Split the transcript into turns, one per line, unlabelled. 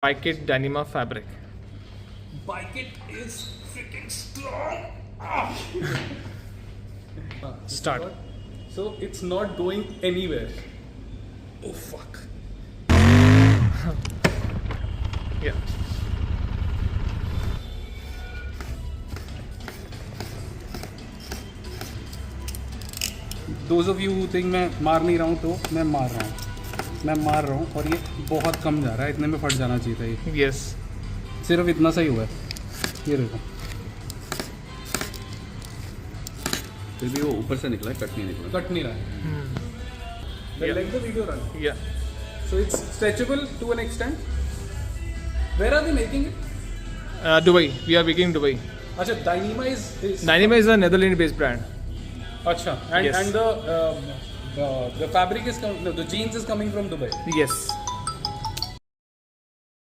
bykeit Dynama fabric.
Bykeit is freaking strong.
Start.
So it's not going anywhere. Oh fuck.
Yeah.
Those of you who think मैं मार नहीं रहा हूँ तो मैं मार रहा हूँ. मैं मार रहा हूँ और ये बहुत कम जा रहा है. इतने में फट जाना चाहिए था ये.
Yes.
सिर्फ इतना सही हुआ है. ये देखो.
फिर भी वो ऊपर से निकला है, कट नहीं निकला.
कट नहीं रहा है.
Yeah.
Let the video run.
Yeah.
So it's stretchable to an extent. Where are they making it?
Dubai. We are making in Dubai.
अच्छा, Dynama is
Dynama is a Netherlands-based brand.
अच्छा, and
Yes.
and the fabric is the jeans is coming from Dubai.
Yes.